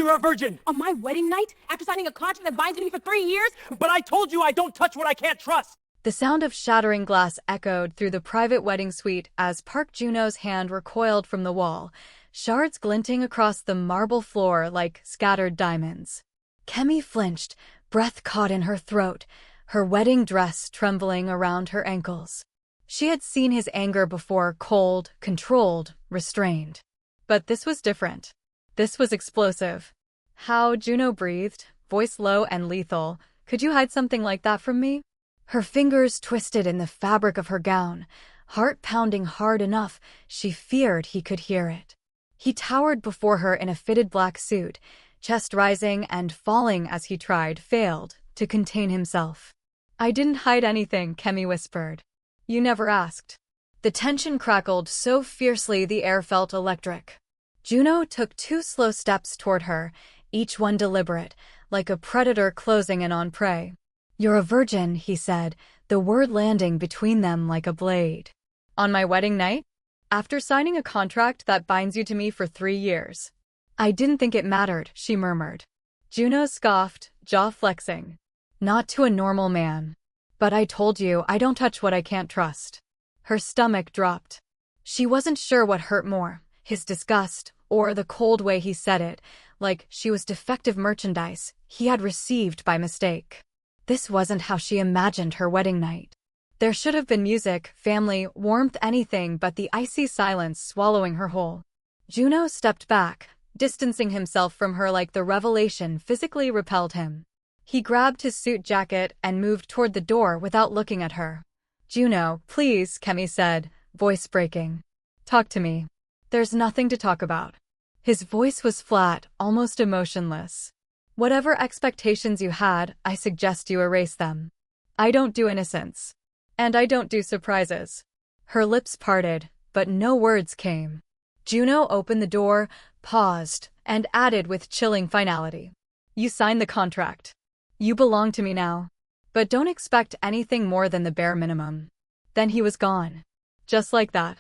you're a virgin. On my wedding night? After signing a contract that binds me for 3 years? But I told you I don't touch what I can't trust. The sound of shattering glass echoed through the private wedding suite as Park Juno's hand recoiled from the wall, shards glinting across the marble floor like scattered diamonds. Kemi flinched, breath caught in her throat, her wedding dress trembling around her ankles. She had seen his anger before, cold, controlled, restrained. But this was different. This was explosive. How Juno breathed, voice low and lethal. Could you hide something like that from me? Her fingers twisted in the fabric of her gown, heart pounding hard enough she feared he could hear it. He towered before her in a fitted black suit, chest rising and falling as he failed, to contain himself. I didn't hide anything, Kemi whispered. You never asked. The tension crackled so fiercely the air felt electric. Juno took 2 slow steps toward her, each one deliberate, like a predator closing in on prey. You're a virgin, he said, the word landing between them like a blade. On my wedding night? After signing a contract that binds you to me for 3 years. I didn't think it mattered, she murmured. Juno scoffed, jaw flexing. Not to a normal man. But I told you, I don't touch what I can't trust. Her stomach dropped. She wasn't sure what hurt more, his disgust, or the cold way he said it, like she was defective merchandise he had received by mistake. This wasn't how she imagined her wedding night. There should have been music, family, warmth, anything but the icy silence swallowing her whole. Juno stepped back, distancing himself from her like the revelation physically repelled him. He grabbed his suit jacket and moved toward the door without looking at her. Juno, please, Kemi said, voice breaking. Talk to me. There's nothing to talk about. His voice was flat, almost emotionless. Whatever expectations you had, I suggest you erase them. I don't do innocence. And I don't do surprises. Her lips parted, but no words came. Juno opened the door, paused, and added with chilling finality. You signed the contract. You belong to me now. But don't expect anything more than the bare minimum. Then he was gone. Just like that.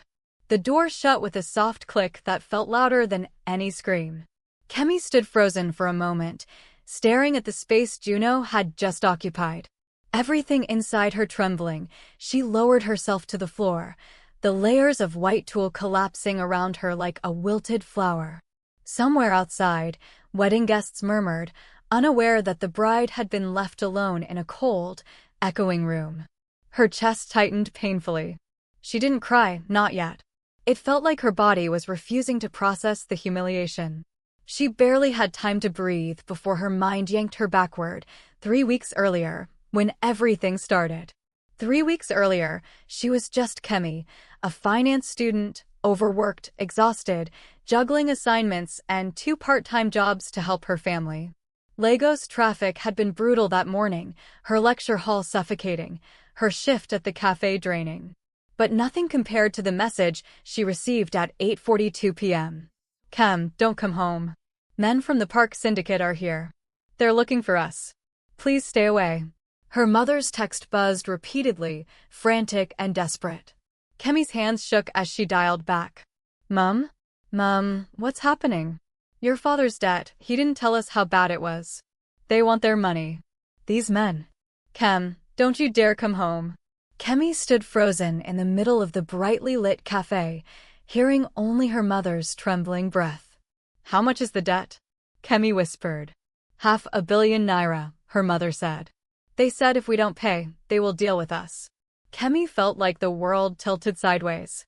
The door shut with a soft click that felt louder than any scream. Kemi stood frozen for a moment, staring at the space Juno had just occupied. Everything inside her trembling, she lowered herself to the floor, the layers of white tulle collapsing around her like a wilted flower. Somewhere outside, wedding guests murmured, unaware that the bride had been left alone in a cold, echoing room. Her chest tightened painfully. She didn't cry, not yet. It felt like her body was refusing to process the humiliation. She barely had time to breathe before her mind yanked her backward, 3 weeks earlier, when everything started. 3 weeks earlier, she was just Kemi, a finance student, overworked, exhausted, juggling assignments and 2 part-time jobs to help her family. Lagos traffic had been brutal that morning, her lecture hall suffocating, her shift at the cafe draining. But nothing compared to the message she received at 8:42 p.m. Kem, don't come home. Men from the park syndicate are here. They're looking for us. Please stay away. Her mother's text buzzed repeatedly, frantic and desperate. Kemi's hands shook as she dialed back. Mum? Mum, what's happening? Your father's debt, he didn't tell us how bad it was. They want their money. These men. Kem, don't you dare come home. Kemi stood frozen in the middle of the brightly lit cafe, hearing only her mother's trembling breath. How much is the debt? Kemi whispered. $500 million naira, her mother said. They said if we don't pay, they will deal with us. Kemi felt like the world tilted sideways.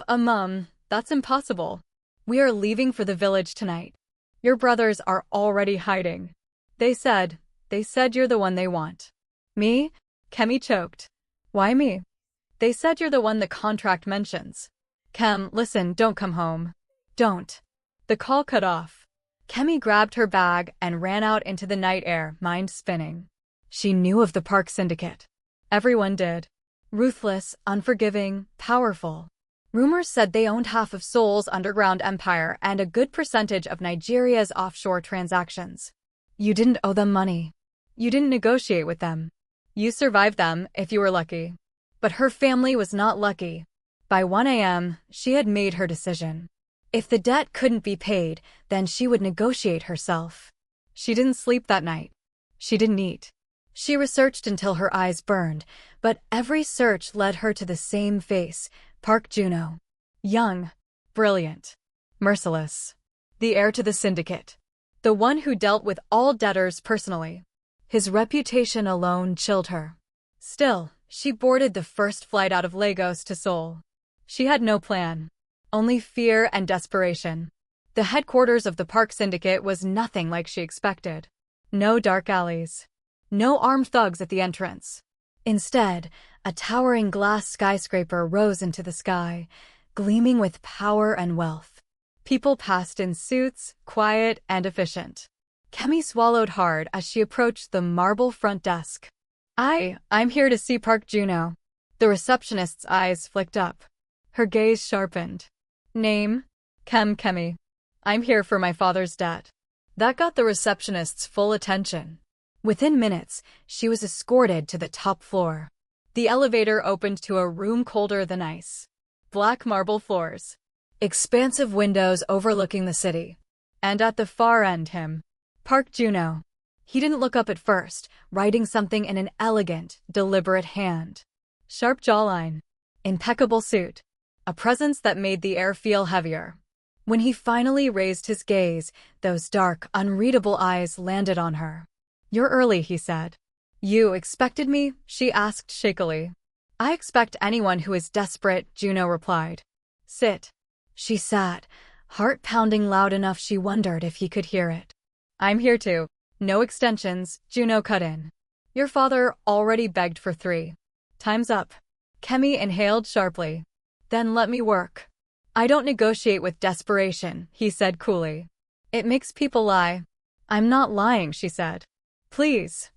Mum, that's impossible. We are leaving for the village tonight. Your brothers are already hiding. They said you're the one they want. Me? Kemi choked. Why me? They said you're the one the contract mentions. Kem, listen, don't come home. Don't. The call cut off. Kemi grabbed her bag and ran out into the night air, mind spinning. She knew of the park syndicate. Everyone did. Ruthless, unforgiving, powerful. Rumors said they owned half of Seoul's underground empire and a good percentage of Nigeria's offshore transactions. You didn't owe them money. You didn't negotiate with them. You survived them, if you were lucky. But her family was not lucky. By 1 a.m., she had made her decision. If the debt couldn't be paid, then she would negotiate herself. She didn't sleep that night. She didn't eat. She researched until her eyes burned, but every search led her to the same face, Park Juno. Young, brilliant, merciless. The heir to the syndicate. The one who dealt with all debtors personally. His reputation alone chilled her. Still, she boarded the first flight out of Lagos to Seoul. She had no plan. Only fear and desperation. The headquarters of the Park Syndicate was nothing like she expected. No dark alleys. No armed thugs at the entrance. Instead, a towering glass skyscraper rose into the sky, gleaming with power and wealth. People passed in suits, quiet and efficient. Kemi swallowed hard as she approached the marble front desk. I'm here to see Park Juno. The receptionist's eyes flicked up. Her gaze sharpened. Name? Kemi. I'm here for my father's debt. That got the receptionist's full attention. Within minutes, she was escorted to the top floor. The elevator opened to a room colder than ice. Black marble floors. Expansive windows overlooking the city. And at the far end Park Juno. He didn't look up at first, writing something in an elegant, deliberate hand. Sharp jawline. Impeccable suit. A presence that made the air feel heavier. When he finally raised his gaze, those dark, unreadable eyes landed on her. You're early, he said. You expected me? She asked shakily. I expect anyone who is desperate, Juno replied. Sit. She sat, heart pounding loud enough she wondered if he could hear it. I'm here too. No extensions, Juno cut in. Your father already begged for 3. Time's up. Kemi inhaled sharply. Then let me work. I don't negotiate with desperation, he said coolly. It makes people lie. I'm not lying, she said. Please.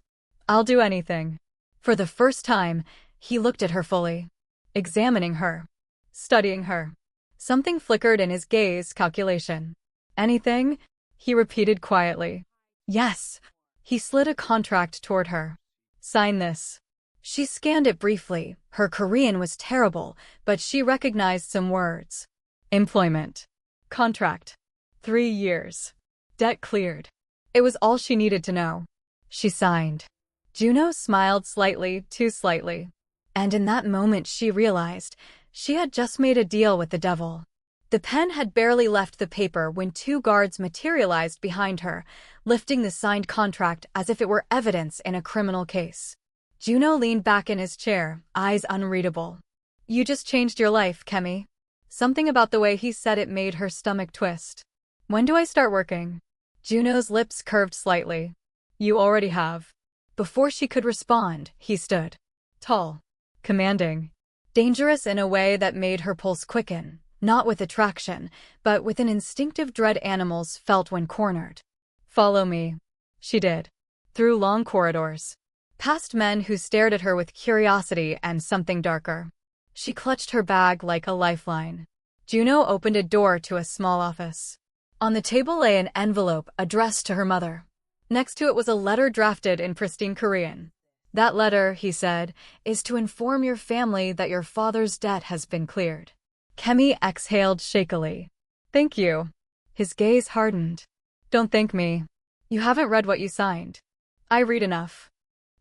I'll do anything. For the first time, he looked at her fully. Examining her. Studying her. Something flickered in his gaze, calculation. Anything? He repeated quietly. Yes. He slid a contract toward her. Sign this. She scanned it briefly. Her Korean was terrible, but she recognized some words. Employment. Contract. 3 years. Debt cleared. It was all she needed to know. She signed. Juno smiled slightly, too slightly. And in that moment she realized she had just made a deal with the devil. The pen had barely left the paper when 2 guards materialized behind her, lifting the signed contract as if it were evidence in a criminal case. Juno leaned back in his chair, eyes unreadable. You just changed your life, Kemi. Something about the way he said it made her stomach twist. When do I start working? Juno's lips curved slightly. You already have. Before she could respond, he stood. Tall. Commanding. Dangerous in a way that made her pulse quicken, not with attraction, but with an instinctive dread animals felt when cornered. Follow me. She did. Through long corridors. Past men who stared at her with curiosity and something darker. She clutched her bag like a lifeline. Juno opened a door to a small office. On the table lay an envelope addressed to her mother. Next to it was a letter drafted in pristine Korean. That letter, he said, is to inform your family that your father's debt has been cleared. Kemi exhaled shakily. Thank you. His gaze hardened. Don't thank me. You haven't read what you signed. I read enough.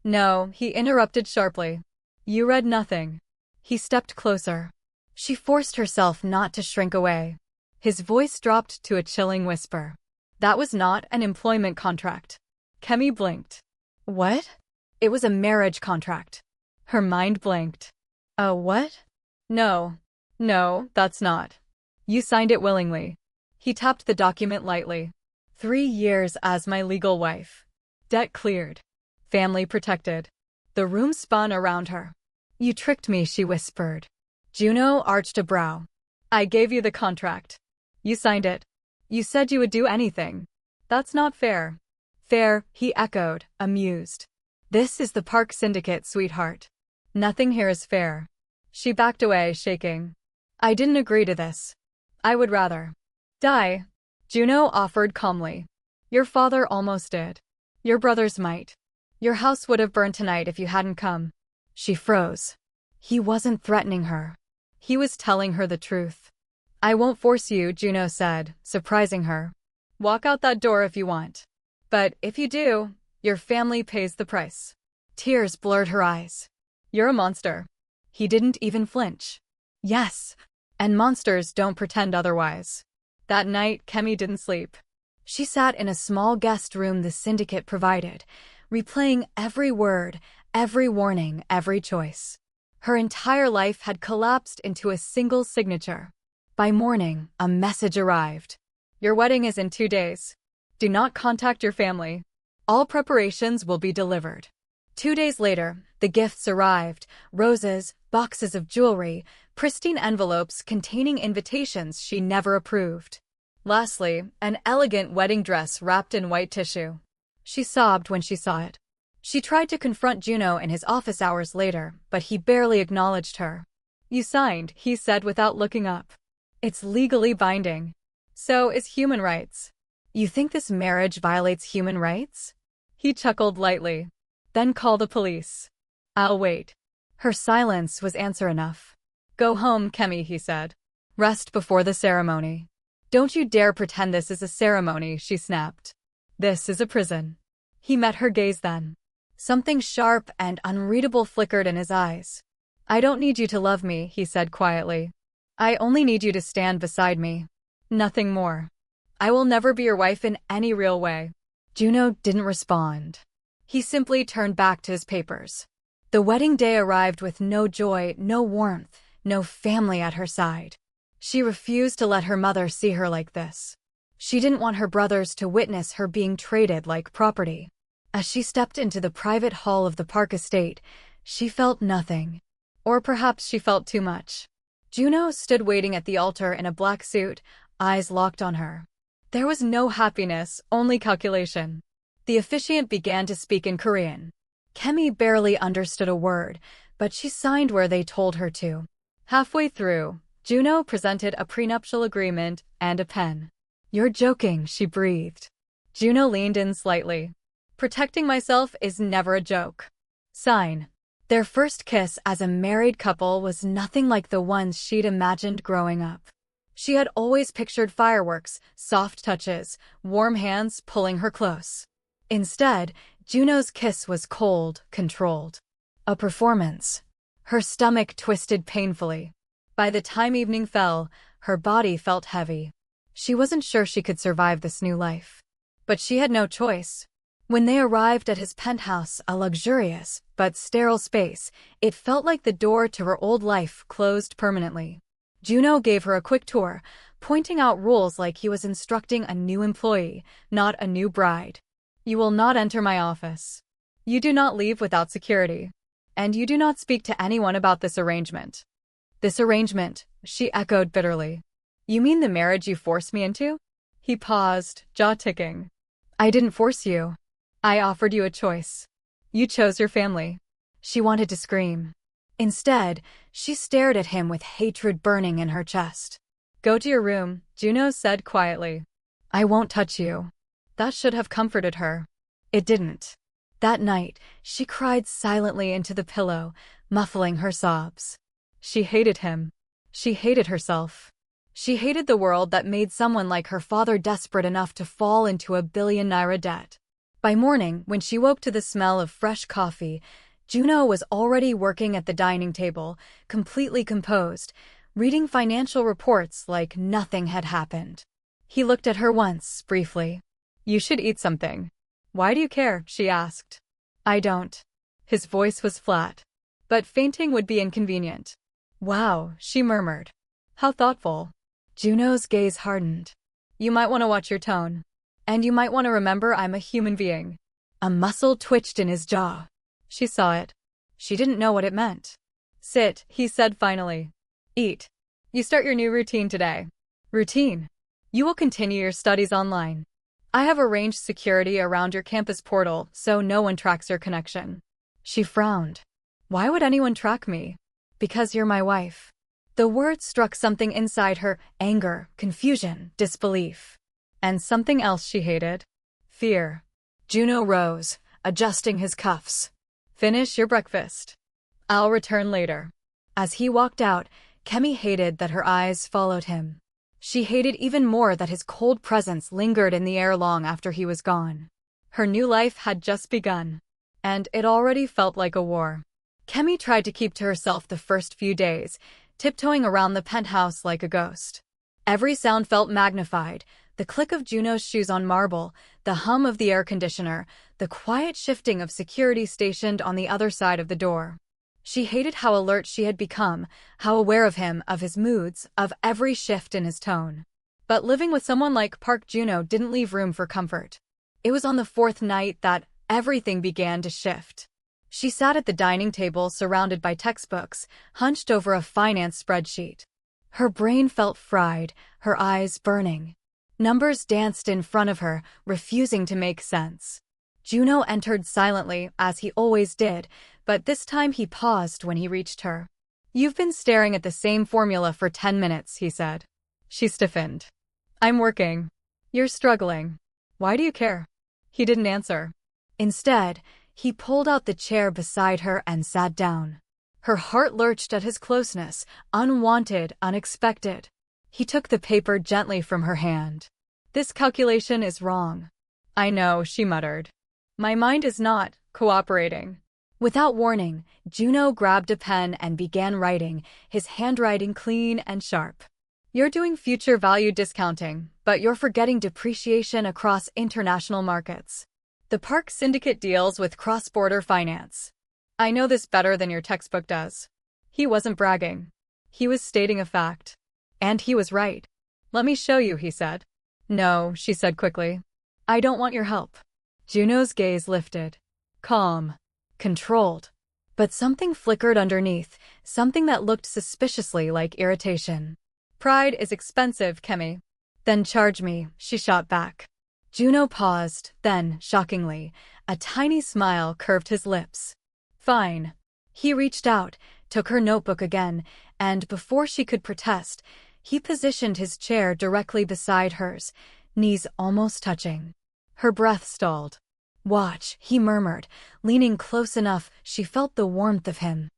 No, he interrupted sharply. You read nothing. He stepped closer. She forced herself not to shrink away. His voice dropped to a chilling whisper. That was not an employment contract. Kemi blinked. What? It was a marriage contract. Her mind blanked. A what? No, that's not. You signed it willingly. He tapped the document lightly. 3 years as my legal wife. Debt cleared. Family protected. The room spun around her. You tricked me, she whispered. Juno arched a brow. I gave you the contract. You signed it. You said you would do anything. That's not fair. Fair, he echoed, amused. This is the Park Syndicate, sweetheart. Nothing here is fair. She backed away, shaking. I didn't agree to this. I would rather die. Juno offered calmly. Your father almost did. Your brothers might. Your house would have burned tonight if you hadn't come. She froze. He wasn't threatening her. He was telling her the truth. I won't force you, Juno said, surprising her. Walk out that door if you want. But if you do, your family pays the price. Tears blurred her eyes. You're a monster. He didn't even flinch. Yes. And monsters don't pretend otherwise. That night, Kemi didn't sleep. She sat in a small guest room the syndicate provided, replaying every word, every warning, every choice. Her entire life had collapsed into a single signature. By morning, a message arrived. Your wedding is in 2 days. Do not contact your family. All preparations will be delivered. 2 days later, the gifts arrived: roses, boxes of jewelry, pristine envelopes containing invitations she never approved. Lastly, an elegant wedding dress wrapped in white tissue. She sobbed when she saw it. She tried to confront Juno in his office hours later, but he barely acknowledged her. You signed, he said without looking up. It's legally binding. So is human rights. You think this marriage violates human rights? He chuckled lightly. Then call the police. I'll wait. Her silence was answer enough. Go home, Kemi, he said. Rest before the ceremony. Don't you dare pretend this is a ceremony, she snapped. This is a prison. He met her gaze then. Something sharp and unreadable flickered in his eyes. I don't need you to love me, he said quietly. I only need you to stand beside me. Nothing more. I will never be your wife in any real way. Juno didn't respond. He simply turned back to his papers. The wedding day arrived with no joy, no warmth, no family at her side. She refused to let her mother see her like this. She didn't want her brothers to witness her being traded like property. As she stepped into the private hall of the Park estate, she felt nothing. Or perhaps she felt too much. Juno stood waiting at the altar in a black suit, eyes locked on her. There was no happiness, only calculation. The officiant began to speak in Korean. Kemi barely understood a word, but she signed where they told her to. Halfway through, Juno presented a prenuptial agreement and a pen. You're joking, she breathed. Juno leaned in slightly. Protecting myself is never a joke. Sign. Their first kiss as a married couple was nothing like the ones she'd imagined growing up. She had always pictured fireworks, soft touches, warm hands pulling her close. Instead, Juno's kiss was cold, controlled. A performance. Her stomach twisted painfully. By the time evening fell, her body felt heavy. She wasn't sure she could survive this new life. But she had no choice. When they arrived at his penthouse, a luxurious but sterile space, it felt like the door to her old life closed permanently. Juno gave her a quick tour, pointing out rules like he was instructing a new employee, not a new bride. You will not enter my office. You do not leave without security. And you do not speak to anyone about this arrangement. This arrangement, she echoed bitterly. You mean the marriage you forced me into? He paused, jaw ticking. I didn't force you. I offered you a choice. You chose your family. She wanted to scream. Instead, she stared at him with hatred burning in her chest. Go to your room, Juno said quietly. I won't touch you. That should have comforted her. It didn't. That night, she cried silently into the pillow, muffling her sobs. She hated him. She hated herself. She hated the world that made someone like her father desperate enough to fall into $1 billion debt. By morning, when she woke to the smell of fresh coffee, Juno was already working at the dining table, completely composed, reading financial reports like nothing had happened. He looked at her once, briefly. You should eat something. Why do you care? She asked. I don't. His voice was flat. But fainting would be inconvenient. Wow, she murmured. How thoughtful. Juno's gaze hardened. You might want to watch your tone. And you might want to remember I'm a human being. A muscle twitched in his jaw. She saw it. She didn't know what it meant. Sit, he said finally. Eat. You start your new routine today. Routine? You will continue your studies online. I have arranged security around your campus portal so no one tracks your connection. She frowned. Why would anyone track me? Because you're my wife. The word struck something inside her: anger, confusion, disbelief. And something else she hated. Fear. Juno rose, adjusting his cuffs. Finish your breakfast. I'll return later. As he walked out, Kemi hated that her eyes followed him. She hated even more that his cold presence lingered in the air long after he was gone. Her new life had just begun, and it already felt like a war. Kemi tried to keep to herself the first few days, tiptoeing around the penthouse like a ghost. Every sound felt magnified: the click of Juno's shoes on marble, the hum of the air conditioner, the quiet shifting of security stationed on the other side of the door. She hated how alert she had become, how aware of him, of his moods, of every shift in his tone. But living with someone like Park Juno didn't leave room for comfort. It was on the fourth night that everything began to shift. She sat at the dining table surrounded by textbooks, hunched over a finance spreadsheet. Her brain felt fried, her eyes burning. Numbers danced in front of her, refusing to make sense. Juno entered silently, as he always did, but this time he paused when he reached her. "You've been staring at the same formula for 10 minutes, he said. She stiffened. "I'm working. You're struggling. Why do you care?" He didn't answer. Instead, he pulled out the chair beside her and sat down. Her heart lurched at his closeness, unwanted, unexpected. He took the paper gently from her hand. "This calculation is wrong." "I know," she muttered. "My mind is not cooperating." Without warning, Juno grabbed a pen and began writing, his handwriting clean and sharp. "You're doing future value discounting, but you're forgetting depreciation across international markets. The Park Syndicate deals with cross-border finance. I know this better than your textbook does." He wasn't bragging. He was stating a fact. And he was right. "Let me show you," he said. "No," she said quickly. "I don't want your help." Juno's gaze lifted. Calm. Controlled. But something flickered underneath, something that looked suspiciously like irritation. "Pride is expensive, Kemi." "Then charge me," she shot back. Juno paused, then, shockingly, a tiny smile curved his lips. "Fine." He reached out, took her notebook again, and before she could protest, he positioned his chair directly beside hers, knees almost touching. Her breath stalled. "Watch," he murmured, leaning close enough she felt the warmth of him.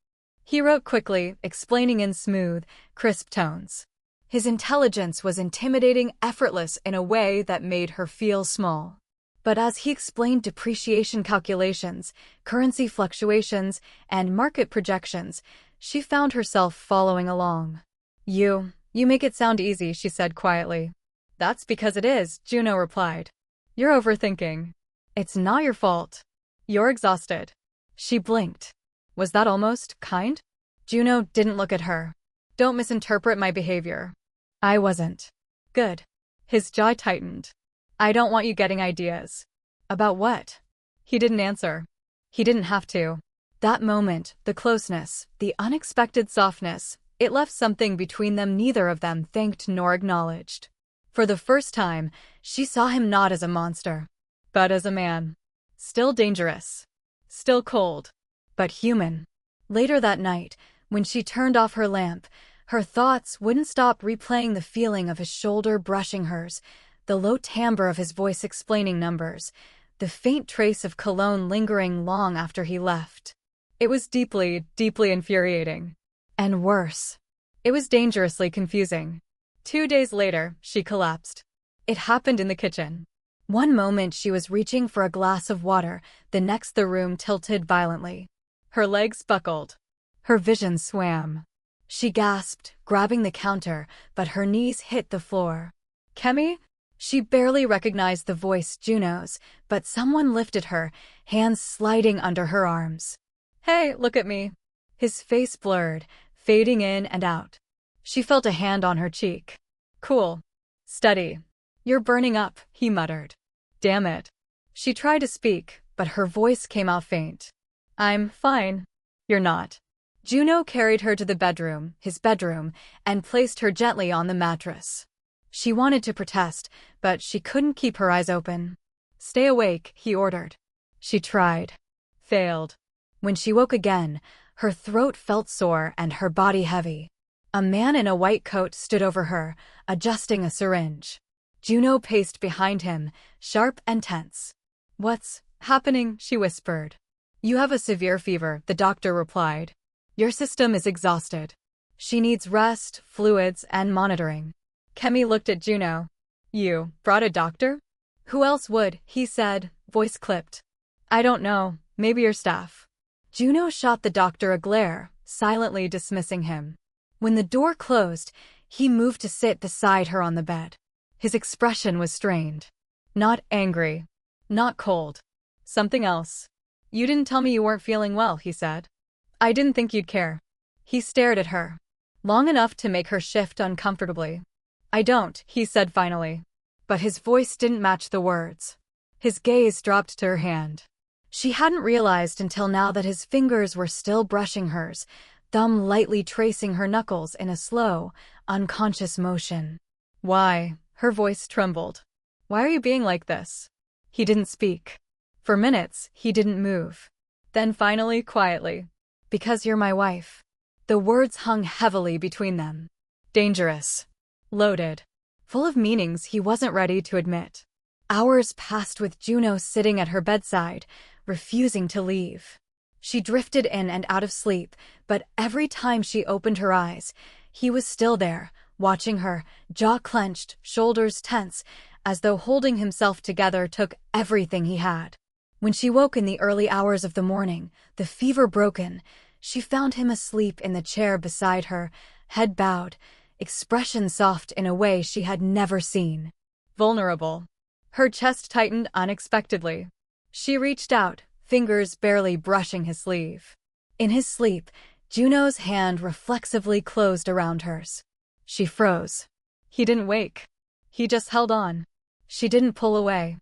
He wrote quickly, explaining in smooth, crisp tones. His intelligence was intimidating, effortless in a way that made her feel small. But as he explained depreciation calculations, currency fluctuations, and market projections, she found herself following along. You make it sound easy," she said quietly. "That's because it is," Juno replied. "You're overthinking. It's not your fault. You're exhausted." She blinked. Was that almost kind? Juno didn't look at her. "Don't misinterpret my behavior." "I wasn't." "Good." His jaw tightened. "I don't want you getting ideas." "About what?" He didn't answer. He didn't have to. That moment, the closeness, the unexpected softness, it left something between them neither of them thanked nor acknowledged. For the first time, she saw him not as a monster, but as a man. Still dangerous. Still cold. But human. Later that night, when she turned off her lamp, her thoughts wouldn't stop replaying the feeling of his shoulder brushing hers, the low timbre of his voice explaining numbers, the faint trace of cologne lingering long after he left. It was deeply, deeply infuriating. And worse, it was dangerously confusing. 2 days later, she collapsed. It happened in the kitchen. One moment she was reaching for a glass of water, the next the room tilted violently. Her legs buckled. Her vision swam. She gasped, grabbing the counter, but her knees hit the floor. "Kemi?" She barely recognized the voice, Juno's, but someone lifted her, hands sliding under her arms. "Hey, look at me." His face blurred, fading in and out. She felt a hand on her cheek. "Cool. Steady. You're burning up," he muttered. "Damn it." She tried to speak, but her voice came out faint. "I'm fine." "You're not." Juno carried her to the bedroom, his bedroom, and placed her gently on the mattress. She wanted to protest, but she couldn't keep her eyes open. "Stay awake," he ordered. She tried. Failed. When she woke again, her throat felt sore and her body heavy. A man in a white coat stood over her, adjusting a syringe. Juno paced behind him, sharp and tense. "What's happening?" she whispered. "You have a severe fever," the doctor replied. "Your system is exhausted. She needs rest, fluids, and monitoring." Kemi looked at Juno. You brought a doctor? Who else would, he said, voice clipped. I don't know, maybe your staff. Juno shot the doctor a glare, silently dismissing him. When the door closed, he moved to sit beside her on the bed. His expression was strained. Not angry. Not cold. Something else. You didn't tell me you weren't feeling well, he said. I didn't think you'd care. He stared at her. Long enough to make her shift uncomfortably. I don't, he said finally. But his voice didn't match the words. His gaze dropped to her hand. She hadn't realized until now that his fingers were still brushing hers, thumb lightly tracing her knuckles in a slow, unconscious motion. Why? Her voice trembled. Why are you being like this? He didn't speak. For minutes, he didn't move. Then finally, quietly. Because you're my wife. The words hung heavily between them. Dangerous. Loaded. Full of meanings he wasn't ready to admit. Hours passed with Juno sitting at her bedside, refusing to leave. She drifted in and out of sleep, but every time she opened her eyes, he was still there, watching her, jaw clenched, shoulders tense, as though holding himself together took everything he had. When she woke in the early hours of the morning, the fever broken, she found him asleep in the chair beside her, head bowed, expression soft in a way she had never seen. Vulnerable. Her chest tightened unexpectedly. She reached out, fingers barely brushing his sleeve. In his sleep, Juno's hand reflexively closed around hers. She froze. He didn't wake. He just held on. She didn't pull away.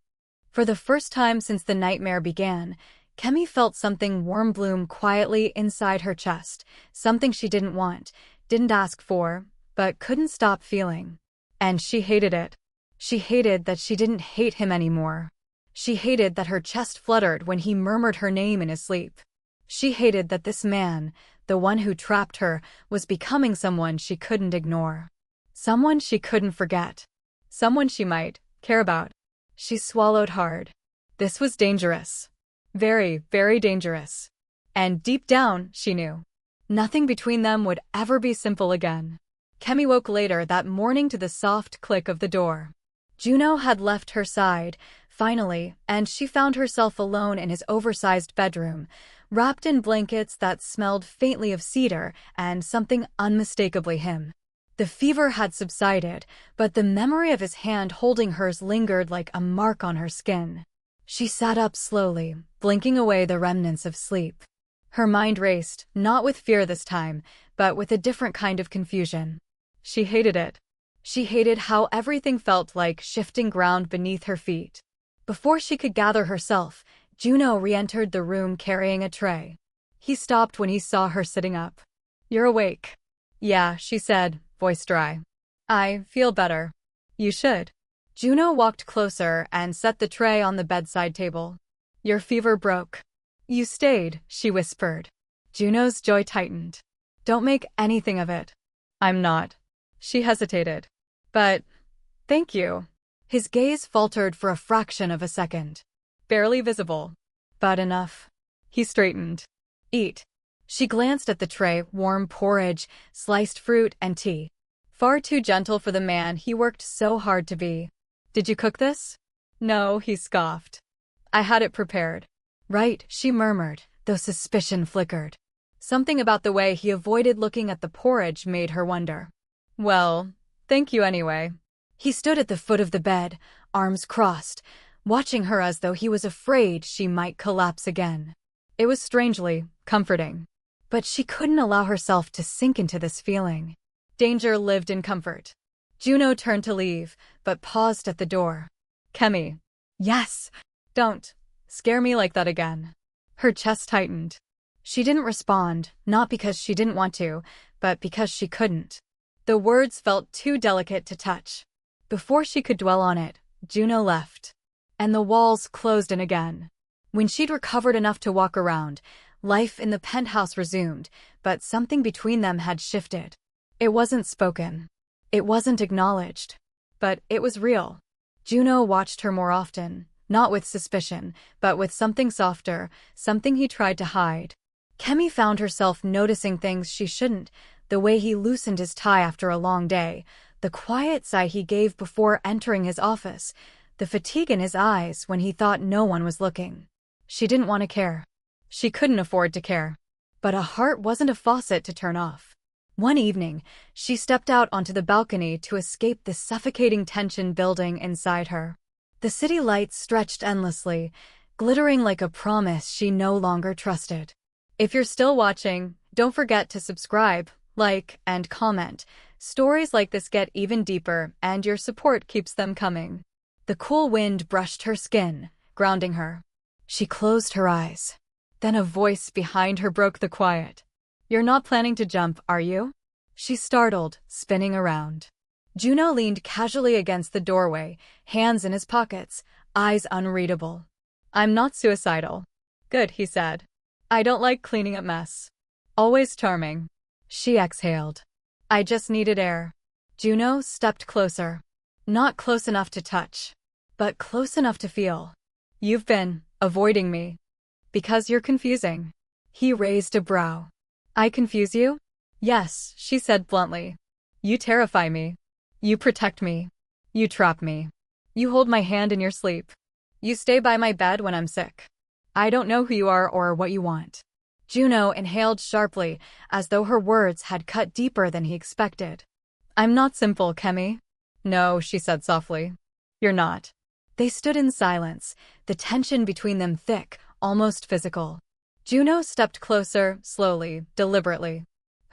For the first time since the nightmare began, Kemi felt something warm bloom quietly inside her chest, something she didn't want, didn't ask for, but couldn't stop feeling. And she hated it. She hated that she didn't hate him anymore. She hated that her chest fluttered when he murmured her name in his sleep. She hated that this man, the one who trapped her, was becoming someone she couldn't ignore. Someone she couldn't forget. Someone she might care about. She swallowed hard. This was dangerous. Very, very dangerous. And deep down, she knew. Nothing between them would ever be simple again. Kemi woke later that morning to the soft click of the door. Juno had left her side, finally, and she found herself alone in his oversized bedroom, wrapped in blankets that smelled faintly of cedar and something unmistakably him. The fever had subsided, but the memory of his hand holding hers lingered like a mark on her skin. She sat up slowly, blinking away the remnants of sleep. Her mind raced, not with fear this time, but with a different kind of confusion. She hated it. She hated how everything felt like shifting ground beneath her feet. Before she could gather herself, Juno re-entered the room carrying a tray. He stopped when he saw her sitting up. You're awake. Yeah, she said, voice dry. I feel better. You should. Juno walked closer and set the tray on the bedside table. Your fever broke. You stayed, she whispered. Juno's jaw tightened. Don't make anything of it. I'm not. She hesitated. But, thank you. His gaze faltered for a fraction of a second. Barely visible. But enough. He straightened. Eat. She glanced at the tray, warm porridge, sliced fruit, and tea. Far too gentle for the man he worked so hard to be. Did you cook this? No, he scoffed. I had it prepared. Right, she murmured, though suspicion flickered. Something about the way he avoided looking at the porridge made her wonder. Well, thank you anyway. He stood at the foot of the bed, arms crossed, watching her as though he was afraid she might collapse again. It was strangely comforting. But she couldn't allow herself to sink into this feeling. Danger lived in comfort. Juno turned to leave, but paused at the door. Kemi. Yes. Don't scare me like that again. Her chest tightened. She didn't respond, not because she didn't want to, but because she couldn't. The words felt too delicate to touch. Before she could dwell on it, Juno left. And the walls closed in again. When she'd recovered enough to walk around, life in the penthouse resumed, but something between them had shifted. It wasn't spoken. It wasn't acknowledged. But it was real. Juno watched her more often, not with suspicion, but with something softer, something he tried to hide. Kemi found herself noticing things she shouldn't, the way he loosened his tie after a long day, The quiet sigh he gave before entering his office, the fatigue in his eyes when he thought no one was looking. She didn't want to care. She couldn't afford to care. But a heart wasn't a faucet to turn off. One evening, she stepped out onto the balcony to escape the suffocating tension building inside her. The city lights stretched endlessly, glittering like a promise she no longer trusted. If you're still watching, don't forget to subscribe, like, and comment. Stories like this get even deeper, and your support keeps them coming. The cool wind brushed her skin, grounding her. She closed her eyes. Then a voice behind her broke the quiet. "You're not planning to jump, are you?" She startled, spinning around. Juno leaned casually against the doorway, hands in his pockets, eyes unreadable. "I'm not suicidal." "Good," he said. "I don't like cleaning up mess." "Always charming." She exhaled. "I just needed air." Juno stepped closer. Not close enough to touch, but close enough to feel. "You've been avoiding me. Because you're confusing." He raised a brow. "I confuse you?" "Yes," she said bluntly. "You terrify me. You protect me. You trap me. You hold my hand in your sleep. You stay by my bed when I'm sick. I don't know who you are or what you want." Juno inhaled sharply, as though her words had cut deeper than he expected. "I'm not simple, Kemi." "No," she said softly. "You're not." They stood in silence, the tension between them thick, almost physical. Juno stepped closer, slowly, deliberately.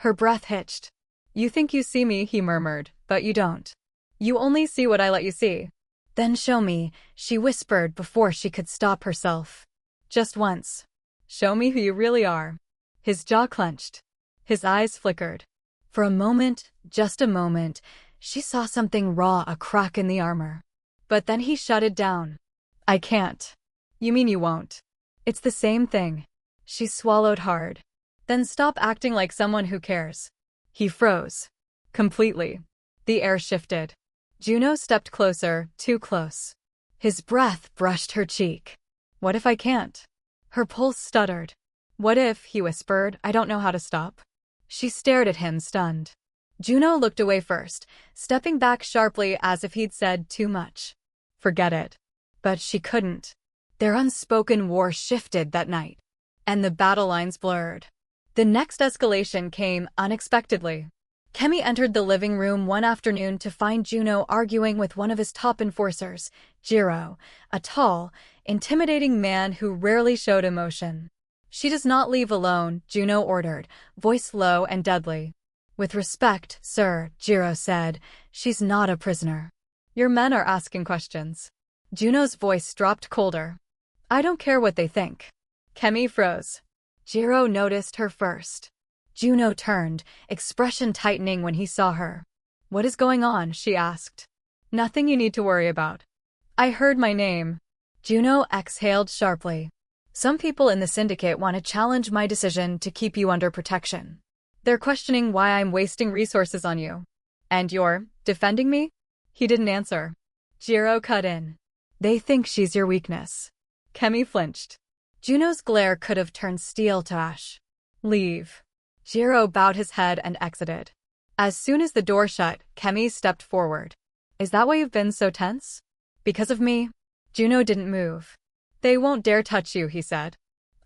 Her breath hitched. "You think you see me," he murmured, "but you don't. You only see what I let you see." "Then show me," she whispered before she could stop herself. "Just once. Show me who you really are." His jaw clenched. His eyes flickered. For a moment, just a moment, she saw something raw, a crack in the armor. But then he shut it down. "I can't." "You mean you won't?" "It's the same thing." She swallowed hard. "Then stop acting like someone who cares." He froze. Completely. The air shifted. Juno stepped closer, too close. His breath brushed her cheek. "What if I can't?" Her pulse stuttered. "What if," he whispered, "I don't know how to stop?" She stared at him, stunned. Juno looked away first, stepping back sharply as if he'd said too much. Forget it. But she couldn't. Their unspoken war shifted that night, and the battle lines blurred. The next escalation came unexpectedly. Kemi entered the living room one afternoon to find Juno arguing with one of his top enforcers, Jiro, a tall, intimidating man who rarely showed emotion. "She does not leave alone," Juno ordered, voice low and deadly. "With respect, sir," Jiro said, "she's not a prisoner." "Your men are asking questions." Juno's voice dropped colder. "I don't care what they think." Kemi froze. Jiro noticed her first. Juno turned, expression tightening when he saw her. "What is going on?" she asked. "Nothing you need to worry about." "I heard my name." Juno exhaled sharply. "Some people in the syndicate want to challenge my decision to keep you under protection. They're questioning why I'm wasting resources on you." "And you're defending me?" He didn't answer. Jiro cut in. "They think she's your weakness." Kemi flinched. Juno's glare could have turned steel to ash. "Leave." Jiro bowed his head and exited. As soon as the door shut, Kemi stepped forward. "Is that why you've been so tense?" "Because of me?" Juno didn't move. "They won't dare touch you," he said.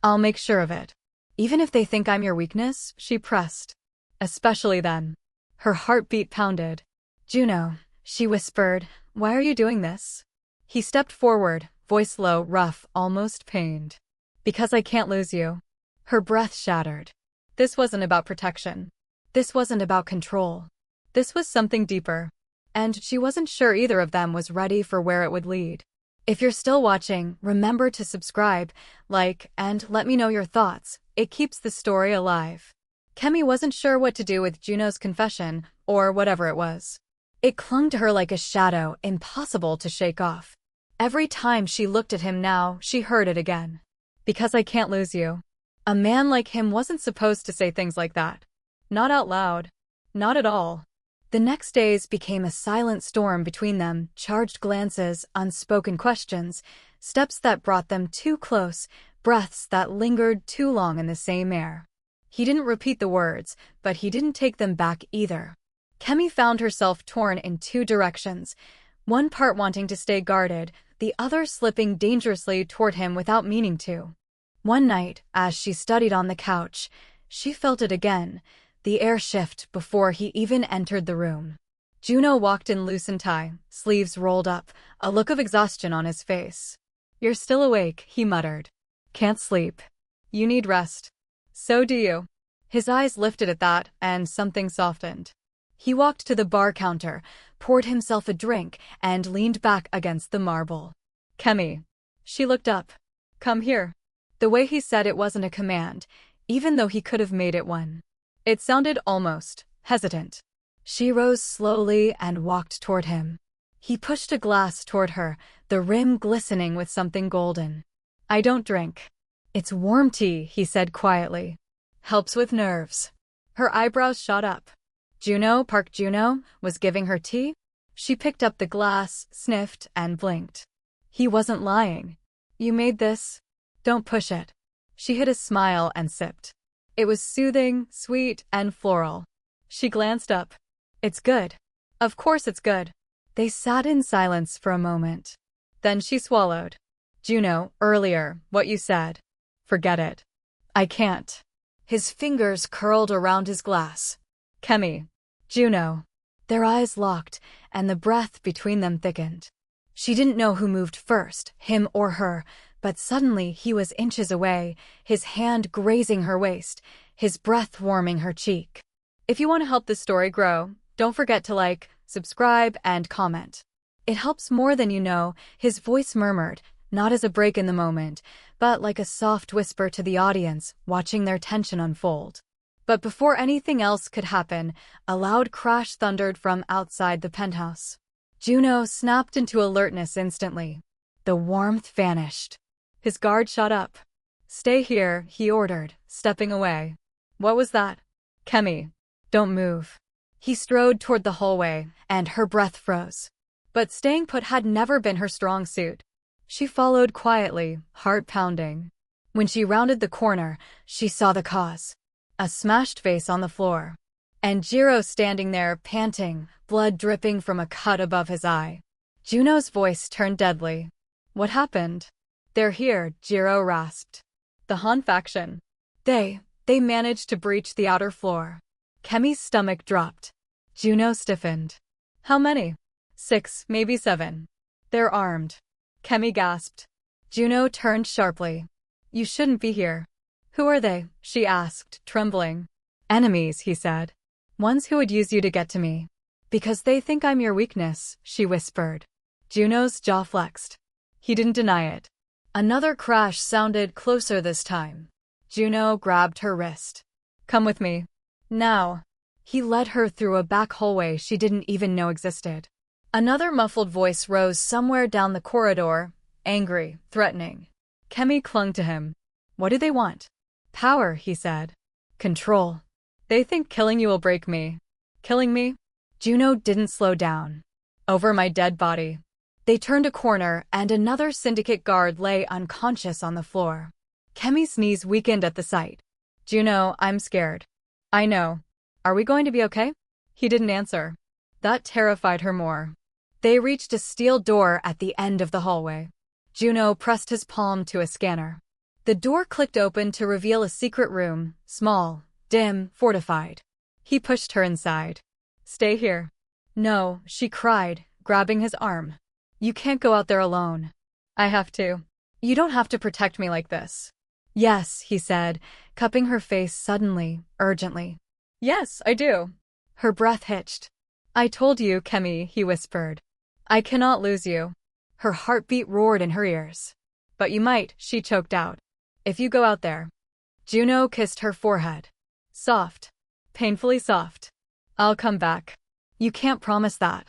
"I'll make sure of it." "Even if they think I'm your weakness?" she pressed. "Especially then." Her heartbeat pounded. "Juno," she whispered, "why are you doing this?" He stepped forward, voice low, rough, almost pained. "Because I can't lose you." Her breath shattered. This wasn't about protection. This wasn't about control. This was something deeper. And she wasn't sure either of them was ready for where it would lead. If you're still watching, remember to subscribe, like, and let me know your thoughts. It keeps the story alive. Kemi wasn't sure what to do with Juno's confession, or whatever it was. It clung to her like a shadow, impossible to shake off. Every time she looked at him now, she heard it again. "Because I can't lose you." A man like him wasn't supposed to say things like that. Not out loud. Not at all. The next days became a silent storm between them, charged glances, unspoken questions, steps that brought them too close, breaths that lingered too long in the same air. He didn't repeat the words, but he didn't take them back either. Kemi found herself torn in two directions, one part wanting to stay guarded, the other slipping dangerously toward him without meaning to. One night, as she studied on the couch, she felt it again, the air shift before he even entered the room. Juno walked in loose and tie, sleeves rolled up, a look of exhaustion on his face. "You're still awake," he muttered. "Can't sleep. You need rest." "So do you." His eyes lifted at that, and something softened. He walked to the bar counter, poured himself a drink, and leaned back against the marble. "Kemi." She looked up. "Come here." The way he said it wasn't a command, even though he could have made it one. It sounded almost hesitant. She rose slowly and walked toward him. He pushed a glass toward her, the rim glistening with something golden. "I don't drink." "It's warm tea," he said quietly. "Helps with nerves." Her eyebrows shot up. Park Juno, was giving her tea? She picked up the glass, sniffed, and blinked. He wasn't lying. "You made this? Don't push it." She hid a smile and sipped. It was soothing, sweet, and floral. She glanced up. "It's good." "Of course it's good." They sat in silence for a moment. Then she swallowed. "Juno, earlier, what you said. Forget it." "I can't." His fingers curled around his glass. "Kemi." "Juno." Their eyes locked, and the breath between them thickened. She didn't know who moved first, him or her, but suddenly he was inches away, his hand grazing her waist, his breath warming her cheek. If you want to help this story grow, don't forget to like, subscribe, and comment. It helps more than you know, his voice murmured, not as a break in the moment, but like a soft whisper to the audience, watching their tension unfold. But before anything else could happen, a loud crash thundered from outside the penthouse. Juno snapped into alertness instantly. The warmth vanished. His guard shot up. "Stay here," he ordered, stepping away. "What was that?" "Kemi. Don't move." He strode toward the hallway, and her breath froze. But staying put had never been her strong suit. She followed quietly, heart pounding. When she rounded the corner, she saw the cause. A smashed vase on the floor. And Jiro standing there, panting, blood dripping from a cut above his eye. Juno's voice turned deadly. "What happened?" "They're here," Jiro rasped. "The Han faction. They managed to breach the outer floor." Kemi's stomach dropped. Juno stiffened. "How many?" "6, maybe 7. They're armed." Kemi gasped. Juno turned sharply. "You shouldn't be here." "Who are they?" she asked, trembling. "Enemies," he said. "Ones who would use you to get to me." "Because they think I'm your weakness," she whispered. Juno's jaw flexed. He didn't deny it. Another crash sounded closer this time. Juno grabbed her wrist. "Come with me. Now." He led her through a back hallway she didn't even know existed. Another muffled voice rose somewhere down the corridor, angry, threatening. Kemi clung to him. "What do they want?" "Power," he said. "Control. They think killing you will break me." "Killing me?" Juno didn't slow down. "Over my dead body." They turned a corner, and another syndicate guard lay unconscious on the floor. Kemi's knees weakened at the sight. "Juno, I'm scared." "I know. Are we going to be okay?" He didn't answer. That terrified her more. They reached a steel door at the end of the hallway. Juno pressed his palm to a scanner. The door clicked open to reveal a secret room, small, dim, fortified. He pushed her inside. "Stay here." "No," she cried, grabbing his arm. "You can't go out there alone." "I have to." "You don't have to protect me like this." "Yes," he said, cupping her face suddenly, urgently. "Yes, I do." Her breath hitched. "I told you, Kemi," he whispered. "I cannot lose you." Her heartbeat roared in her ears. "But you might," she choked out. "If you go out there." Juno kissed her forehead. Soft. Painfully soft. "I'll come back." "You can't promise that."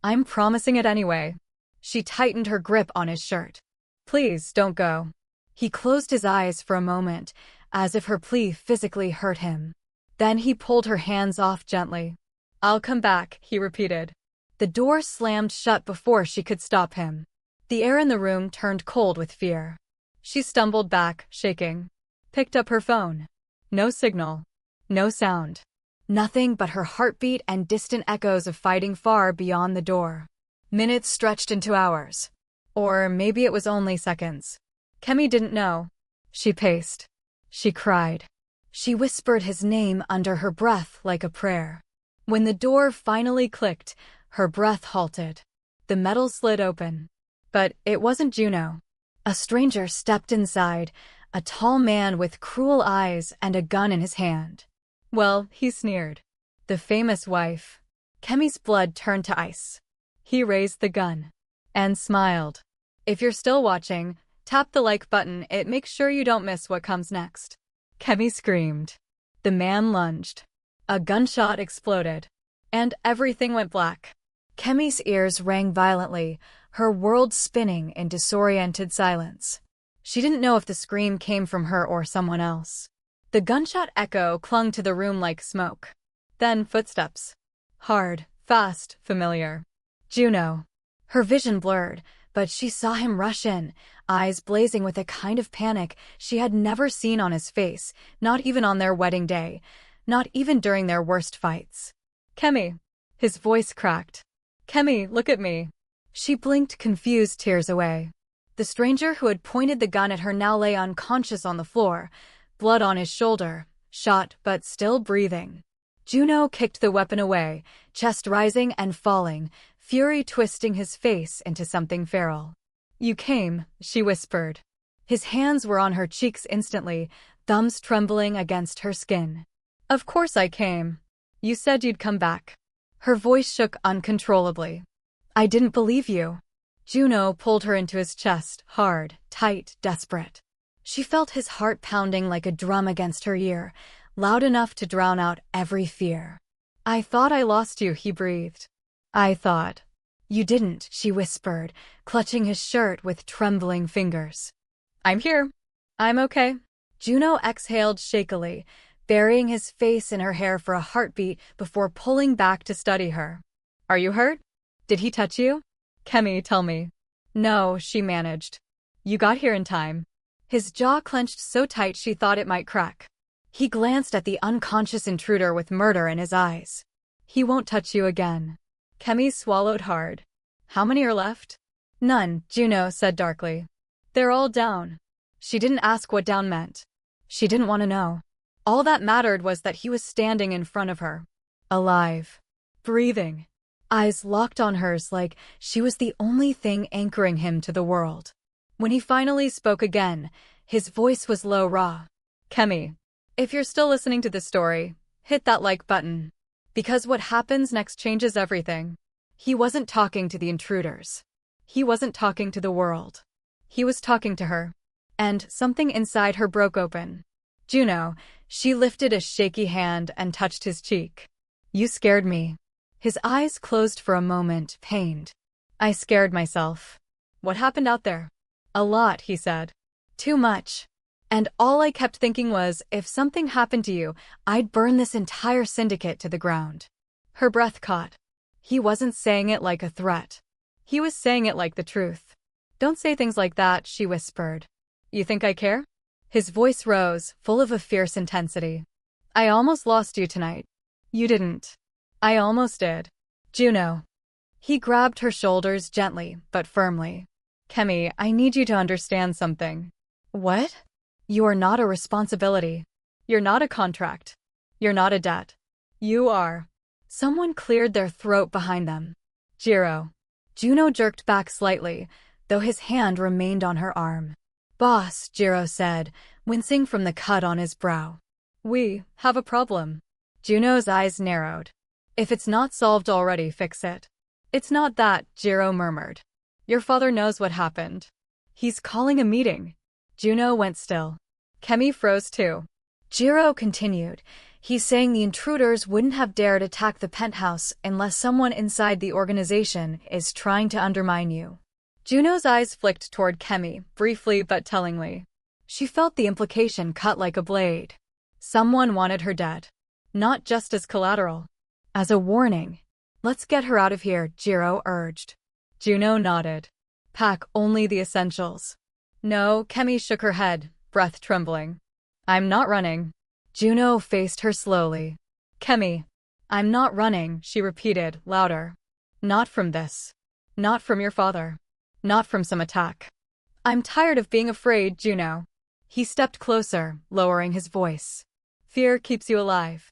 "I'm promising it anyway." She tightened her grip on his shirt. "Please, don't go." He closed his eyes for a moment, as if her plea physically hurt him. Then he pulled her hands off gently. "I'll come back," he repeated. The door slammed shut before she could stop him. The air in the room turned cold with fear. She stumbled back, shaking. Picked up her phone. No signal. No sound. Nothing but her heartbeat and distant echoes of fighting far beyond the door. Minutes stretched into hours. Or maybe it was only seconds. Kemi didn't know. She paced. She cried. She whispered his name under her breath like a prayer. When the door finally clicked, her breath halted. The metal slid open. But it wasn't Juno. A stranger stepped inside, a tall man with cruel eyes and a gun in his hand. Well, he sneered. The famous wife. Kemi's blood turned to ice. He raised the gun. And smiled. If you're still watching, tap the like button, it makes sure you don't miss what comes next. Kemi screamed. The man lunged. A gunshot exploded. And everything went black. Kemi's ears rang violently, her world spinning in disoriented silence. She didn't know if the scream came from her or someone else. The gunshot echo clung to the room like smoke. Then footsteps. Hard, fast, familiar. Juno. Her vision blurred, but she saw him rush in, eyes blazing with a kind of panic she had never seen on his face, not even on their wedding day, not even during their worst fights. Kemi. His voice cracked. Kemi, look at me. She blinked, confused tears away. The stranger who had pointed the gun at her now lay unconscious on the floor, blood on his shoulder, shot but still breathing. Juno kicked the weapon away, chest rising and falling, fury twisting his face into something feral. You came, she whispered. His hands were on her cheeks instantly, thumbs trembling against her skin. Of course I came. You said you'd come back. Her voice shook uncontrollably. I didn't believe you. Juno pulled her into his chest, hard, tight, desperate. She felt his heart pounding like a drum against her ear, loud enough to drown out every fear. I thought I lost you, he breathed. I thought. You didn't, she whispered, clutching his shirt with trembling fingers. I'm here. I'm okay. Juno exhaled shakily, burying his face in her hair for a heartbeat before pulling back to study her. Are you hurt? Did he touch you? Kemi, tell me. No, she managed. You got here in time. His jaw clenched so tight she thought it might crack. He glanced at the unconscious intruder with murder in his eyes. He won't touch you again. Kemi swallowed hard. How many are left? None, Juno said darkly. They're all down. She didn't ask what down meant. She didn't want to know. All that mattered was that he was standing in front of her. Alive. Breathing. Eyes locked on hers like she was the only thing anchoring him to the world. When he finally spoke again, his voice was low, raw. Kemi, if you're still listening to this story, hit that like button. Because what happens next changes everything. He wasn't talking to the intruders. He wasn't talking to the world. He was talking to her. And something inside her broke open. Juno, she lifted a shaky hand and touched his cheek. You scared me. His eyes closed for a moment, pained. I scared myself. What happened out there? A lot, he said. Too much. And all I kept thinking was, if something happened to you, I'd burn this entire syndicate to the ground. Her breath caught. He wasn't saying it like a threat. He was saying it like the truth. Don't say things like that, she whispered. You think I care? His voice rose, full of a fierce intensity. I almost lost you tonight. You didn't. I almost did. Juno. He grabbed her shoulders gently, but firmly. Kemi, I need you to understand something. What? You are not a responsibility. You're not a contract. You're not a debt. You are. Someone cleared their throat behind them. Jiro. Juno jerked back slightly, though his hand remained on her arm. Boss, Jiro said, wincing from the cut on his brow. We have a problem. Juno's eyes narrowed. If it's not solved already, fix it. It's not that, Jiro murmured. Your father knows what happened. He's calling a meeting. Juno went still. Kemi froze too. Jiro continued. He's saying the intruders wouldn't have dared attack the penthouse unless someone inside the organization is trying to undermine you. Juno's eyes flicked toward Kemi, briefly but tellingly. She felt the implication cut like a blade. Someone wanted her dead. Not just as collateral. As a warning. Let's get her out of here, Jiro urged. Juno nodded. Pack only the essentials. No, Kemi shook her head, breath trembling. I'm not running. Juno faced her slowly. Kemi. I'm not running, she repeated, louder. Not from this. Not from your father. Not from some attack. I'm tired of being afraid, Juno. He stepped closer, lowering his voice. Fear keeps you alive.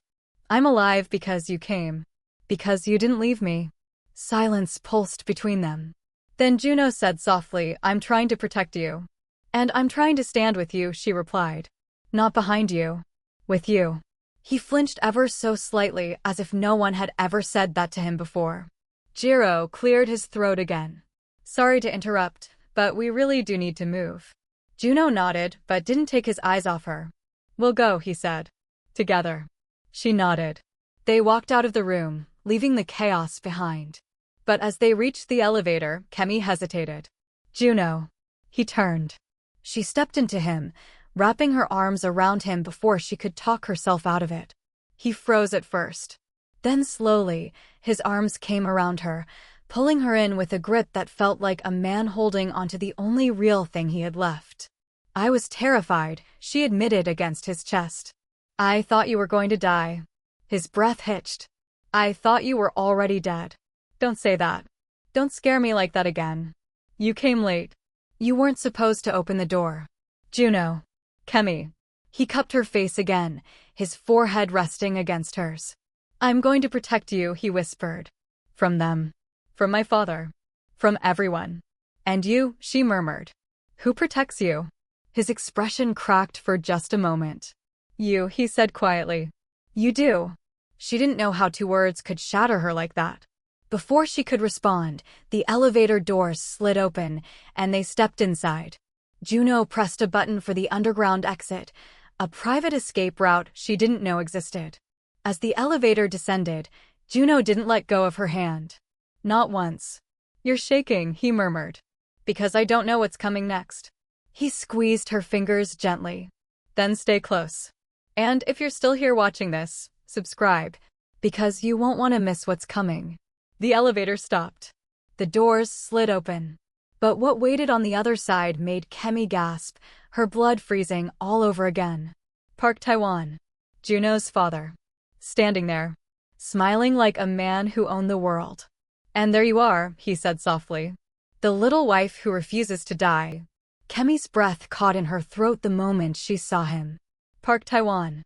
I'm alive because you came. Because you didn't leave me. Silence pulsed between them. Then Juno said softly, I'm trying to protect you. And I'm trying to stand with you, she replied. Not behind you. With you. He flinched ever so slightly, as if no one had ever said that to him before. Jiro cleared his throat again. Sorry to interrupt, but we really do need to move. Juno nodded, but didn't take his eyes off her. We'll go, he said. Together. She nodded. They walked out of the room, leaving the chaos behind. But as they reached the elevator, Kemi hesitated. Juno. He turned. She stepped into him, wrapping her arms around him before she could talk herself out of it. He froze at first. Then slowly, his arms came around her, pulling her in with a grip that felt like a man holding onto the only real thing he had left. I was terrified, she admitted against his chest. I thought you were going to die. His breath hitched. I thought you were already dead. Don't say that. Don't scare me like that again. You came late. You weren't supposed to open the door. Juno. Kemi. He cupped her face again, his forehead resting against hers. I'm going to protect you, he whispered. From them. From my father. From everyone. And you, she murmured. Who protects you? His expression cracked for just a moment. You, he said quietly. You do. She didn't know how 2 words could shatter her like that. Before she could respond, the elevator doors slid open, and they stepped inside. Juno pressed a button for the underground exit, a private escape route she didn't know existed. As the elevator descended, Juno didn't let go of her hand. Not once. You're shaking, he murmured. Because I don't know what's coming next. He squeezed her fingers gently. Then stay close. And if you're still here watching this, subscribe, because you won't want to miss what's coming. The elevator stopped. The doors slid open. But what waited on the other side made Kemi gasp, her blood freezing all over again. Park Taiwan. Juno's father. Standing there. Smiling like a man who owned the world. And there you are, he said softly. The little wife who refuses to die. Kemi's breath caught in her throat the moment she saw him. Park Taiwan.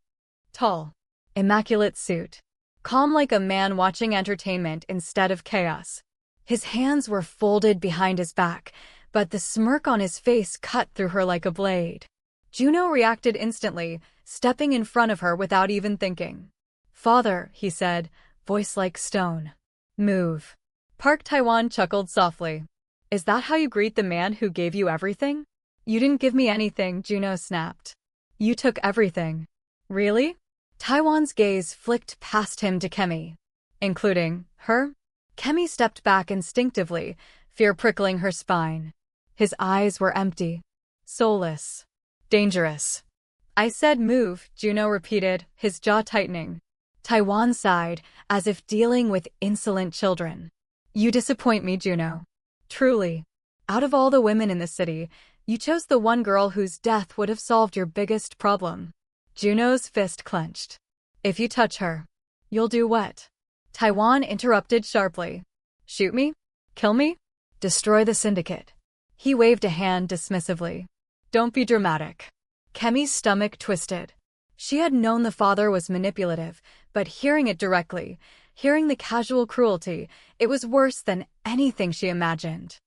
Tall. Immaculate suit. Calm like a man watching entertainment instead of chaos. His hands were folded behind his back, but the smirk on his face cut through her like a blade. Juno reacted instantly, stepping in front of her without even thinking. Father, he said, voice like stone. Move. Park Taiwan chuckled softly. Is that how you greet the man who gave you everything? You didn't give me anything, Juno snapped. You took everything. Really? Taiwan's gaze flicked past him to Kemi. Including her? Kemi stepped back instinctively, fear prickling her spine. His eyes were empty. Soulless. Dangerous. I said move, Juno repeated, his jaw tightening. Taiwan sighed, as if dealing with insolent children. You disappoint me, Juno. Truly. Out of all the women in the city, you chose the one girl whose death would have solved your biggest problem. Juno's fist clenched. If you touch her, you'll do what? Taiwan interrupted sharply. Shoot me? Kill me? Destroy the syndicate. He waved a hand dismissively. Don't be dramatic. Kemi's stomach twisted. She had known the father was manipulative, but hearing it directly, hearing the casual cruelty, it was worse than anything she imagined.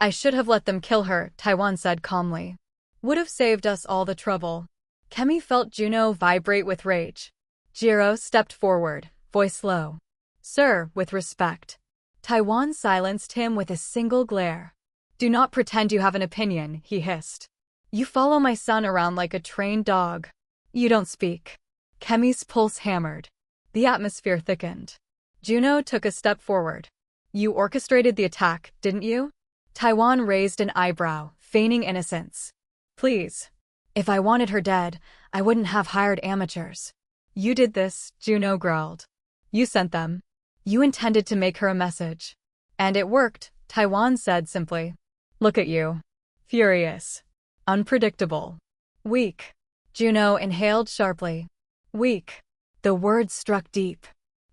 I should have let them kill her, Taiwan said calmly. Would have saved us all the trouble. Kemi felt Juno vibrate with rage. Jiro stepped forward, voice low. Sir, with respect. Taiwan silenced him with a single glare. Do not pretend you have an opinion, he hissed. You follow my son around like a trained dog. You don't speak. Kemi's pulse hammered. The atmosphere thickened. Juno took a step forward. You orchestrated the attack, didn't you? Taiwan raised an eyebrow, feigning innocence. Please. If I wanted her dead, I wouldn't have hired amateurs. You did this, Juno growled. You sent them. You intended to make her a message. And it worked, Taiwan said simply. Look at you. Furious. Unpredictable. Weak. Juno inhaled sharply. Weak. The words struck deep.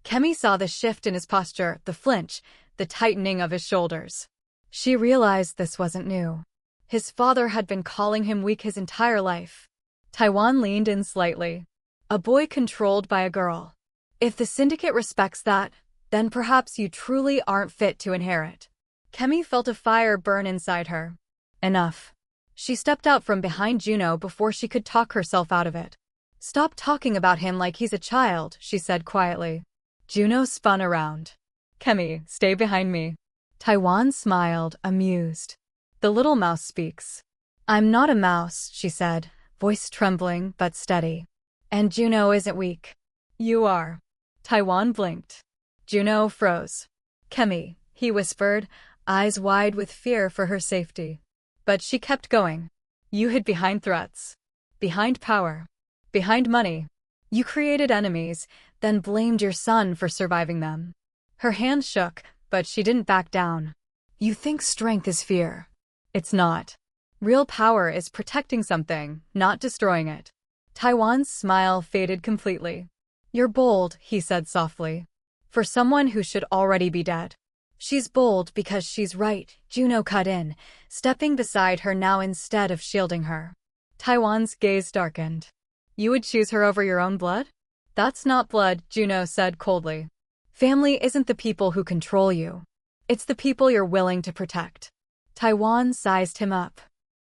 Kemi saw the shift in his posture, the flinch, the tightening of his shoulders. She realized this wasn't new. His father had been calling him weak his entire life. Taiwan leaned in slightly. A boy controlled by a girl. If the syndicate respects that, then perhaps you truly aren't fit to inherit. Kemi felt a fire burn inside her. Enough. She stepped out from behind Juno before she could talk herself out of it. Stop talking about him like he's a child, she said quietly. Juno spun around. Kemi, stay behind me. Taiwan smiled, amused. The little mouse speaks. I'm not a mouse, she said, voice trembling but steady. And Juno isn't weak. You are. Taiwan blinked. Juno froze. Kemi, he whispered, eyes wide with fear for her safety. But she kept going. You hid behind threats. Behind power. Behind money. You created enemies, then blamed your son for surviving them. Her hand shook, but she didn't back down. You think strength is fear. It's not. Real power is protecting something, not destroying it. Taiwan's smile faded completely. You're bold, he said softly. For someone who should already be dead. She's bold because she's right, Juno cut in, stepping beside her now instead of shielding her. Taiwan's gaze darkened. You would choose her over your own blood? That's not blood, Juno said coldly. Family isn't the people who control you. It's the people you're willing to protect. Taiwan sized him up.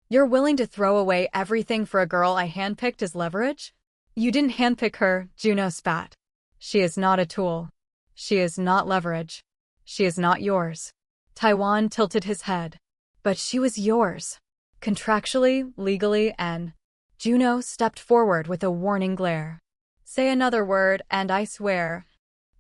You're willing to throw away everything for a girl I handpicked as leverage? You didn't handpick her, Juno spat. She is not a tool. She is not leverage. She is not yours. Taiwan tilted his head. But she was yours. Contractually, legally, and... Juno stepped forward with a warning glare. Say another word, and I swear.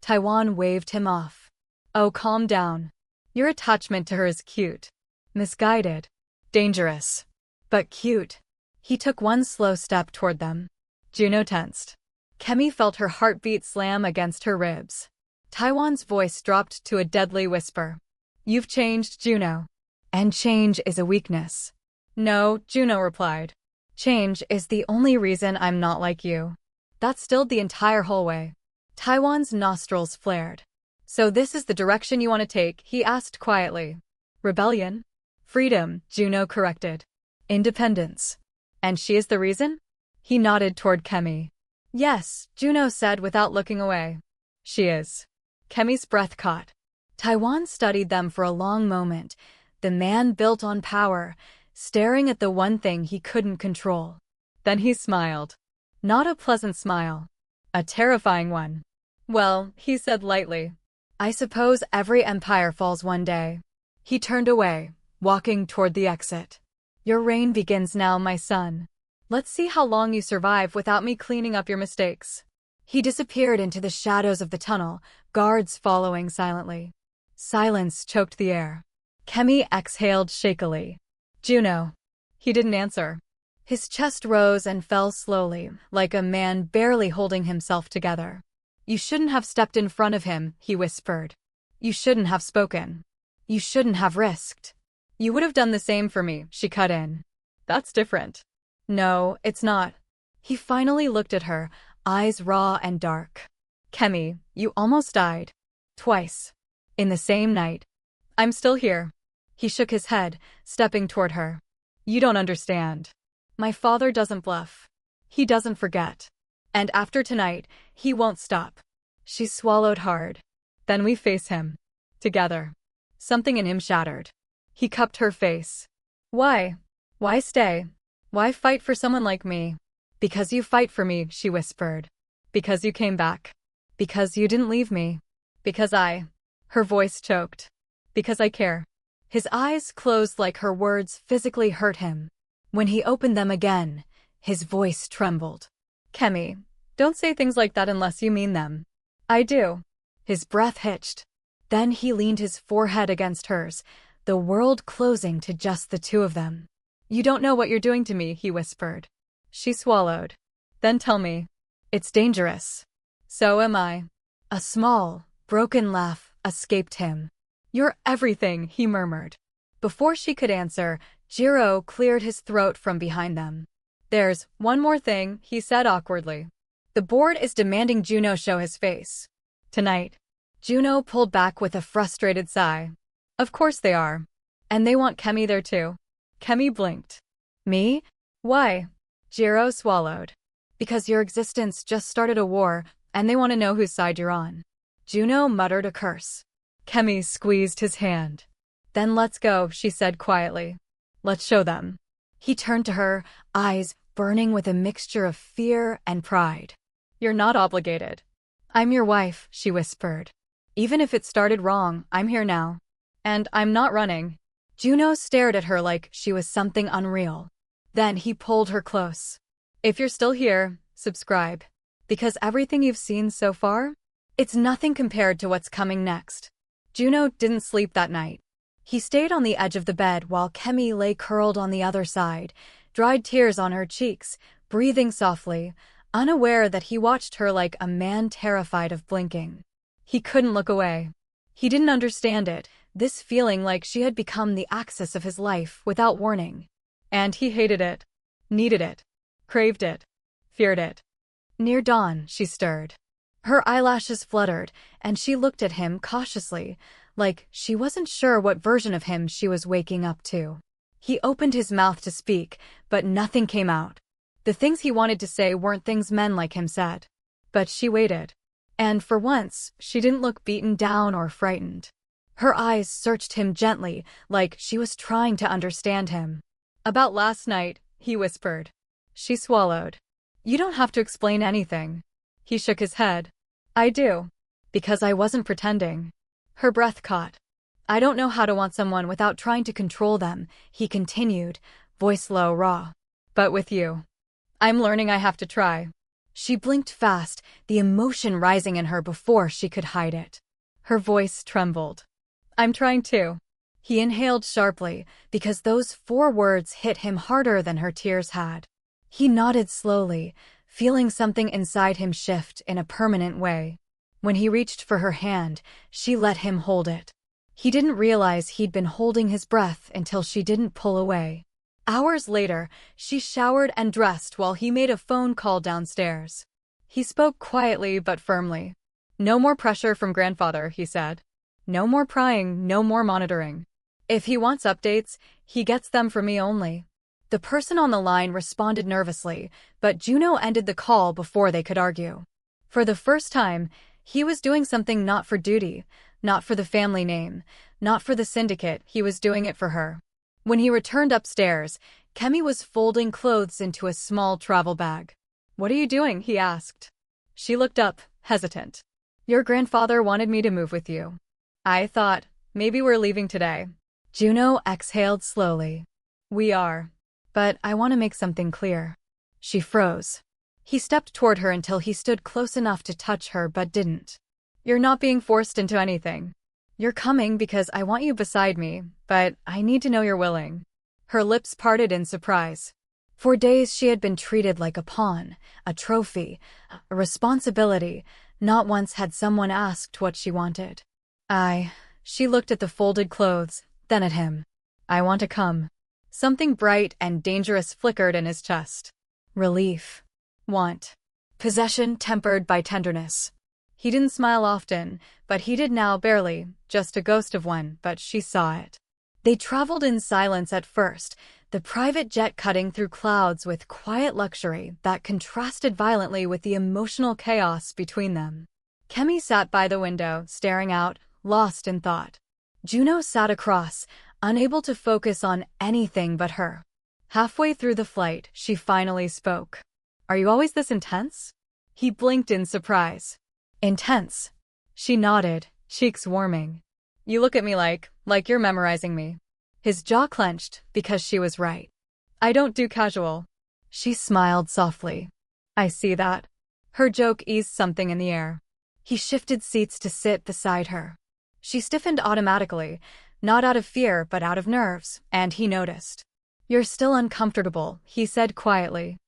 Taiwan waved him off. Oh, calm down. Your attachment to her is cute. Misguided. Dangerous. But cute. He took one slow step toward them. Juno tensed. Kemi felt her heartbeat slam against her ribs. Taiwan's voice dropped to a deadly whisper. You've changed, Juno. And change is a weakness. No, Juno replied. Change is the only reason I'm not like you. That stilled the entire hallway. Taiwan's nostrils flared. So this is the direction you want to take, he asked quietly. Rebellion? Freedom, Juno corrected. Independence. And she is the reason? He nodded toward Kemi. Yes, Juno said without looking away. She is. Kemi's breath caught. Taiwan studied them for a long moment, the man built on power, staring at the one thing he couldn't control. Then he smiled. Not a pleasant smile. A terrifying one. Well, he said lightly. I suppose every empire falls one day. He turned away, walking toward the exit. Your reign begins now, my son. Let's see how long you survive without me cleaning up your mistakes. He disappeared into the shadows of the tunnel, guards following silently. Silence choked the air. Kemi exhaled shakily. Juno. He didn't answer. His chest rose and fell slowly, like a man barely holding himself together. You shouldn't have stepped in front of him, he whispered. You shouldn't have spoken. You shouldn't have risked. You would have done the same for me, she cut in. That's different. No, it's not. He finally looked at her, eyes raw and dark. Kemi, you almost died. Twice. In the same night. I'm still here. He shook his head, stepping toward her. You don't understand. My father doesn't bluff. He doesn't forget. And after tonight, he won't stop. She swallowed hard. Then we face him. Together. Something in him shattered. He cupped her face. Why? Why stay? Why fight for someone like me? Because you fight for me, she whispered. Because you came back. Because you didn't leave me. Because I... Her voice choked. Because I care. His eyes closed like her words physically hurt him. When he opened them again, his voice trembled. Kemi, don't say things like that unless you mean them. I do. His breath hitched. Then he leaned his forehead against hers, the world closing to just the two of them. You don't know what you're doing to me, he whispered. She swallowed. Then tell me. It's dangerous. So am I. A small, broken laugh escaped him. You're everything, he murmured. Before she could answer, Jiro cleared his throat from behind them. There's one more thing, he said awkwardly. The board is demanding Juno show his face. Tonight. Juno pulled back with a frustrated sigh. Of course they are. And they want Kemi there too. Kemi blinked. Me? Why? Jiro swallowed. Because your existence just started a war, and they want to know whose side you're on. Juno muttered a curse. Kemi squeezed his hand. Then let's go, she said quietly. Let's show them. He turned to her, eyes burning with a mixture of fear and pride. You're not obligated. I'm your wife, she whispered. Even if it started wrong, I'm here now. And I'm not running. Juno stared at her like she was something unreal. Then he pulled her close. If you're still here, subscribe. Because everything you've seen so far, it's nothing compared to what's coming next. Juno didn't sleep that night. He stayed on the edge of the bed while Kemi lay curled on the other side, dried tears on her cheeks, breathing softly, unaware that he watched her like a man terrified of blinking. He couldn't look away. He didn't understand it, this feeling like she had become the axis of his life without warning. And he hated it, needed it, craved it, feared it. Near dawn, she stirred. Her eyelashes fluttered, and she looked at him cautiously, like she wasn't sure what version of him she was waking up to. He opened his mouth to speak, but nothing came out. The things he wanted to say weren't things men like him said. But she waited. And for once, she didn't look beaten down or frightened. Her eyes searched him gently, like she was trying to understand him. About last night, he whispered. She swallowed. You don't have to explain anything. He shook his head. I do. Because I wasn't pretending. Her breath caught. I don't know how to want someone without trying to control them, he continued, voice low, raw. But with you, I'm learning I have to try. She blinked fast, the emotion rising in her before she could hide it. Her voice trembled. I'm trying too. He inhaled sharply, because those 4 words hit him harder than her tears had. He nodded slowly, feeling something inside him shift in a permanent way. When he reached for her hand, she let him hold it. He didn't realize he'd been holding his breath until she didn't pull away. Hours later, she showered and dressed while he made a phone call downstairs. He spoke quietly but firmly. No more pressure from grandfather, he said. No more prying, no more monitoring. If he wants updates, he gets them from me only. The person on the line responded nervously, but Juno ended the call before they could argue. For the first time, he was doing something not for duty, not for the family name, not for the syndicate, he was doing it for her. When he returned upstairs, Kemi was folding clothes into a small travel bag. What are you doing? He asked. She looked up, hesitant. Your grandfather wanted me to move with you. I thought, maybe we're leaving today. Juno exhaled slowly. We are. But I want to make something clear. She froze. He stepped toward her until he stood close enough to touch her but didn't. You're not being forced into anything. You're coming because I want you beside me, but I need to know you're willing. Her lips parted in surprise. For days she had been treated like a pawn, a trophy, a responsibility. Not once had someone asked what she wanted. She looked at the folded clothes, then at him. I want to come. Something bright and dangerous flickered in his chest. Relief. Want. Possession tempered by tenderness. He didn't smile often, but he did now barely, just a ghost of one, but she saw it. They traveled in silence at first, the private jet cutting through clouds with quiet luxury that contrasted violently with the emotional chaos between them. Kemi sat by the window, staring out, lost in thought. Juno sat across, unable to focus on anything but her. Halfway through the flight, she finally spoke. Are you always this intense? He blinked in surprise. Intense. She nodded, cheeks warming. You look at me like you're memorizing me. His jaw clenched, because she was right. I don't do casual. She smiled softly. I see that. Her joke eased something in the air. He shifted seats to sit beside her. She stiffened automatically, not out of fear but out of nerves, and he noticed. You're still uncomfortable, he said quietly.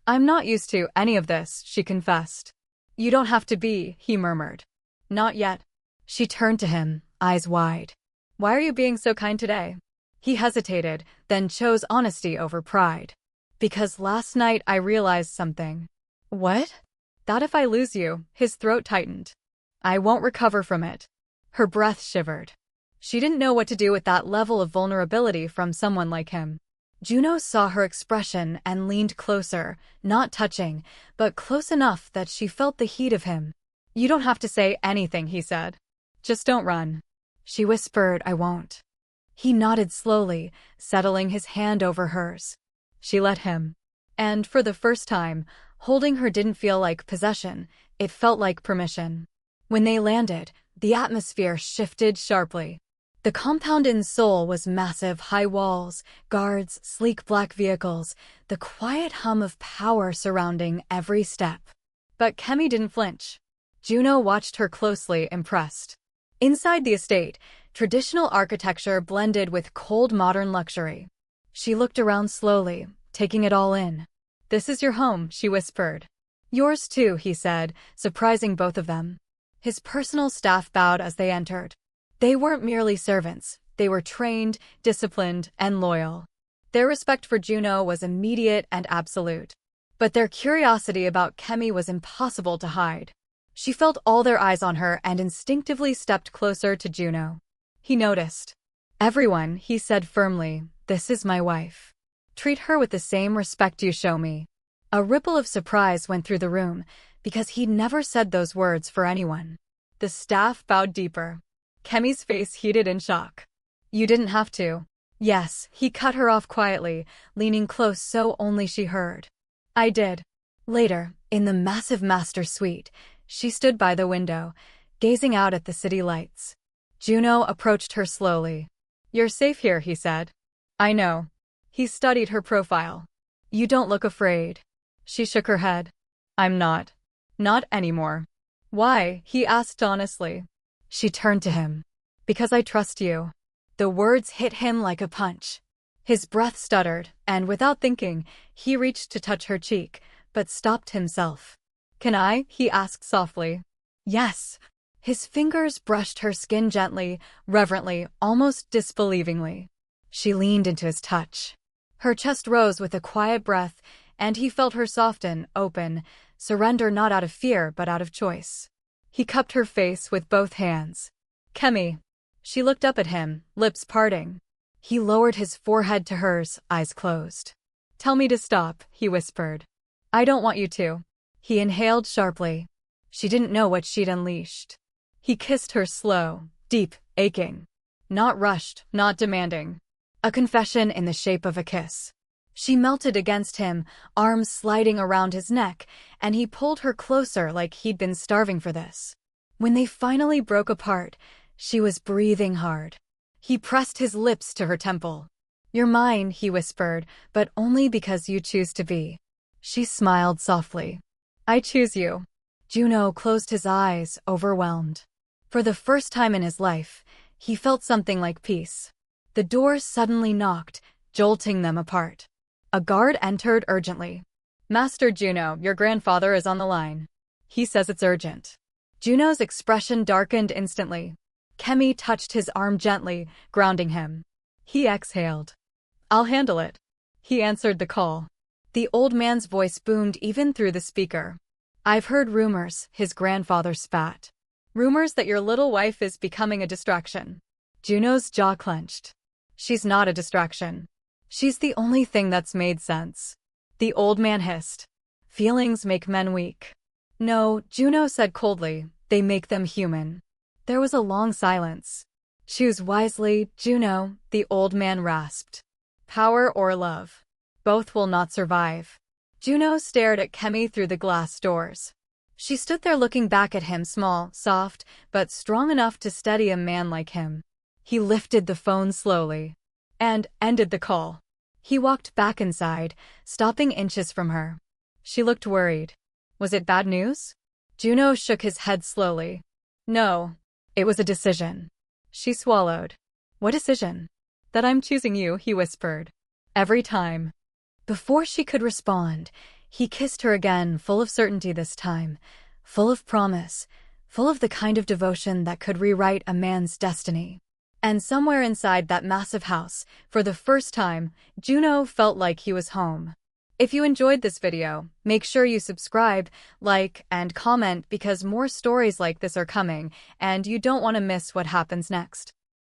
I'm not used to any of this, she confessed. You don't have to be, he murmured. Not yet. She turned to him, eyes wide. Why are you being so kind today? He hesitated, then chose honesty over pride. Because last night I realized something. What? That if I lose you, his throat tightened. I won't recover from it. Her breath shivered. She didn't know what to do with that level of vulnerability from someone like him. Juno saw her expression and leaned closer, not touching, but close enough that she felt the heat of him. You don't have to say anything, he said. Just don't run. She whispered, I won't. He nodded slowly, settling his hand over hers. She let him. And for the first time, holding her didn't feel like possession, it felt like permission. When they landed, the atmosphere shifted sharply. The compound in Seoul was massive, high walls, guards, sleek black vehicles, the quiet hum of power surrounding every step. But Kemi didn't flinch. Juno watched her closely, impressed. Inside the estate, traditional architecture blended with cold modern luxury. She looked around slowly, taking it all in. This is your home, she whispered. Yours too, he said, surprising both of them. His personal staff bowed as they entered. They weren't merely servants, they were trained, disciplined, and loyal. Their respect for Juno was immediate and absolute. But their curiosity about Kemi was impossible to hide. She felt all their eyes on her and instinctively stepped closer to Juno. He noticed. Everyone, he said firmly, this is my wife. Treat her with the same respect you show me. A ripple of surprise went through the room, because he'd never said those words for anyone. The staff bowed deeper. Kemi's face heated in shock. You didn't have to. Yes, he cut her off quietly, leaning close so only she heard. I did. Later, in the massive master suite, she stood by the window, gazing out at the city lights. Juno approached her slowly. You're safe here, he said. I know. He studied her profile. You don't look afraid. She shook her head. I'm not. Not anymore. Why? He asked honestly. She turned to him. Because I trust you. The words hit him like a punch. His breath stuttered, and without thinking, he reached to touch her cheek, but stopped himself. Can I? He asked softly. Yes. His fingers brushed her skin gently, reverently, almost disbelievingly. She leaned into his touch. Her chest rose with a quiet breath, and he felt her soften, open, surrender not out of fear but out of choice. He cupped her face with both hands. Kemi. She looked up at him, lips parting. He lowered his forehead to hers, eyes closed. Tell me to stop, he whispered. I don't want you to. He inhaled sharply. She didn't know what she'd unleashed. He kissed her slow, deep, aching. Not rushed, not demanding. A confession in the shape of a kiss. She melted against him, arms sliding around his neck, and he pulled her closer like he'd been starving for this. When they finally broke apart, she was breathing hard. He pressed his lips to her temple. You're mine, he whispered, but only because you choose to be. She smiled softly. I choose you. Juno closed his eyes, overwhelmed. For the first time in his life, he felt something like peace. The doors suddenly knocked, jolting them apart. A guard entered urgently. Master Juno, your grandfather is on the line. He says it's urgent. Juno's expression darkened instantly. Kemi touched his arm gently, grounding him. He exhaled. I'll handle it. He answered the call. The old man's voice boomed even through the speaker. I've heard rumors, his grandfather spat. Rumors that your little wife is becoming a distraction. Juno's jaw clenched. She's not a distraction. She's the only thing that's made sense. The old man hissed. Feelings make men weak. No, Juno said coldly, they make them human. There was a long silence. Choose wisely, Juno, the old man rasped. Power or love. Both will not survive. Juno stared at Kemi through the glass doors. She stood there looking back at him, small, soft, but strong enough to steady a man like him. He lifted the phone slowly and ended the call. He walked back inside, stopping inches from her. She looked worried. Was it bad news? Juno shook his head slowly. No. It was a decision. She swallowed. What decision? That I'm choosing you, he whispered. Every time. Before she could respond, he kissed her again, full of certainty this time, full of promise, full of the kind of devotion that could rewrite a man's destiny. And somewhere inside that massive house, for the first time, Juno felt like he was home. If you enjoyed this video, make sure you subscribe, like, and comment because more stories like this are coming, and you don't want to miss what happens next.